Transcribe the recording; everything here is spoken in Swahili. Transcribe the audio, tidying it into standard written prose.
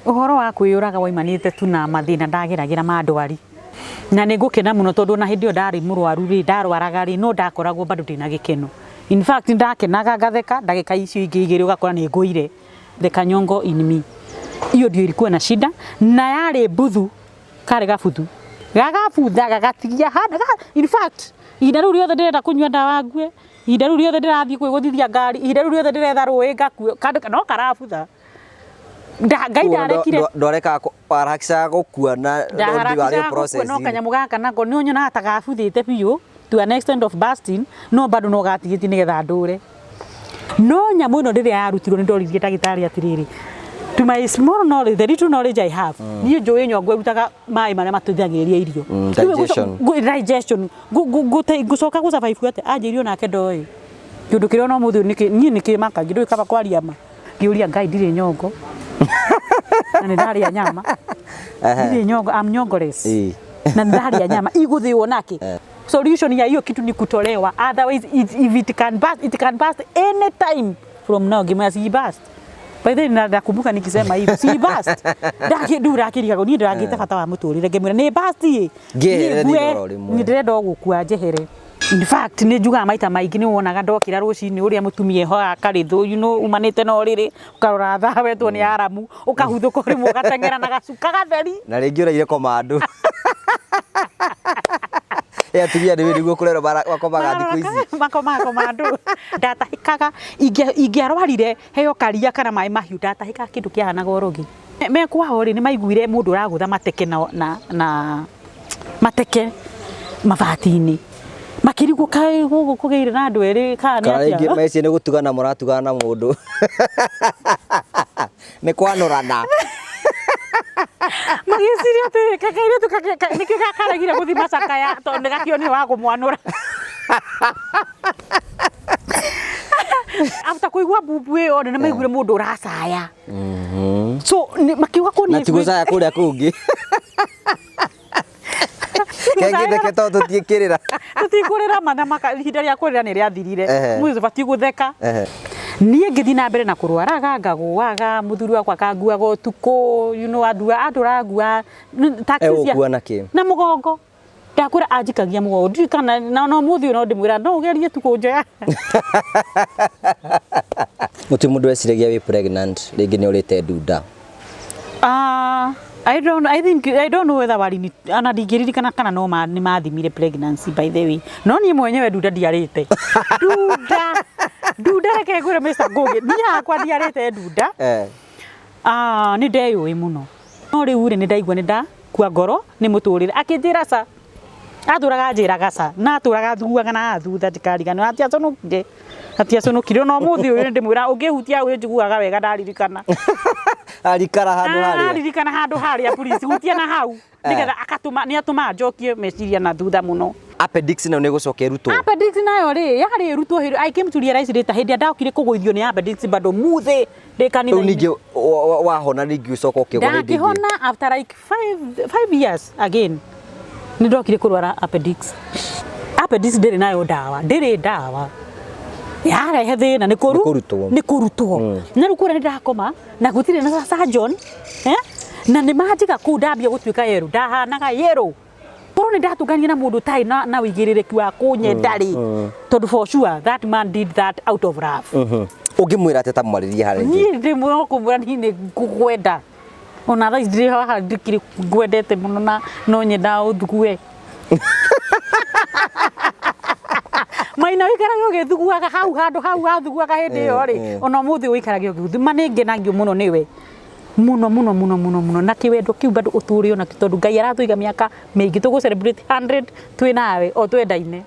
Uhoro wa kwiyuraga waimanite tu na mathina ndageragira ma Ndwari. Na ningukena muno tondu na hindi ndari murwaru ri ndarwaraga ri no ndakoragwo bado ndina gikeno. In fact ndakenaga ngatheka ndagika icio ingi igiri ugakora ni nguire theka nyongo in me. Iyo ndio ilikuwa na shida na yari buthu kare gabuthu gagabutha gagatigia hana. In fact ida riu riothe ndirenda kunyua ndawa ngue, ida riu riothe ndirathii kwiguthithia ngari, ida riu riothe ndiretha rui ngakue kandu no karabutha ndarekire ndoreka parakisa gukua na ndi wari process no kanyamu gaka nako ni nyona tagabuthite biu to an extent of busting no bado no gatigiti nigetha ndure no nyamu ino ndiria yarutirwo ni ndoririe ndagitari atiriri. To my small knowledge, the little knowledge I have, niyo njoe nyongo irutaga mai maria matuthagiria irio. Digestion. Gucoka gusurvive ate anjirio nake ndoi. Kindu kiria no muthu ni nikimaka ngindo ikaba kwaria ma. Ngiuria ngai ndire nyongo. Na ndaria nyama. Ndire nyongo am nyongoless. Na ndaria nyama iguthiwo nake. Solution ya hiyo kitu ni kutolewa. Otherwise if it can burst any time from now ugima si burst. By the way nakumbuka nikisema hivi si bust ndakidura kiriago ni ndagite bata wa muturire ngemira ni bust ni ndirenda gukua njehere. In fact ni njuga maita maingi ni wonaga ndokira rucini uria mutumie ho akarithu umanite no riri ukarora tha wetwo ni aramu ukahuthuka rimwe gatengera na gacuka gatheri na ringi uraire komando tumia ni wiri gukurero bakomaga thiku ici komando ndatahikaga ingiarwarire heyo karia kana mai mahiu ndatahika kindu kiahanaga orogi me kwao ri ni maiguire mundu uragutha mateke na mateke mabatini makirigo kai kugeire na andu eri kana ni atia meci ni gutugana muratugana na mundu ni kwanurana magiciria ati kakaire tu nikio gakaragira guthi macaka ya to ndagakio ni wa kumwanura after kuigwa bubu iyo ni maigure mundu uracaya so makiwa ko ni na tigusaya kuria kungi kengide keto tutikirira mana maka ihinda ria kurira ni ria thirire mwizo bati gutheka nie ngithi na mbere na kurwaraga ngaguaga muthuri wakwa kanguaga utuko aduragua taxi na mugongo ndakura ajikagia mugongo ndikana no muthi no ndimwira no ugerie tukunjoya muti mundu esiragia wi pregnant ringi ni urite ndunda. I don't know whether wali ana digiririkana kana no ni mathimire pregnancy by the way no ni mwenyewe ndunda ndiarite ndunda reke ngure Mr. Goge ni yakwa ndiarite ndunda ni ndeyui muno no riu ni ndaigua ni ndakua ngoro ni muturire akinjira sa athuraga njiraga sa na aturaga thuaga na thutha ndikarigana atia sonokire no muthi uyu ndimwira ungihutia uyu njiguaga wega ndaririkana arikara handu haria police hutia na hau nigetha atuma njokie meciria na thutha muno. Appendix na ni gucoke rutwo appendix nayo ri yari rutwo I came to realize that hindi ndakire kuguithio ni appendix bado muthi ndikanitha ningi wahona ningi ucoka ukigona ningi ndakihona after like 5 years again ni ndokire kurwara appendix ndiri nayo dawa yara hethina ni kurutwo na rukura ni ndakoma na gutire na surgeon na ni majiga ku ndambia gutuika yeru ndahanaga yeru poro ni ndatugania na mundu tai na wigiririki wa kunyendari tondu for sure that man did that out of love ugimwira ateta mwariria haringi ni ndimwe kumura ni ngwenda ona tha ndiri haha ndikiri ngwendete muno na no nyenda uthukue maina wikaraga ugithuguaga hau handu hau athuguaga hindi iyo ri ona muthi wikaraga ugithuma ni ngenagio muno niwe muno na kiwendo kiu bado uturio na tondu Ngai arathuiga miaka mingi tugu celebrate 100 twi nawe o twendaine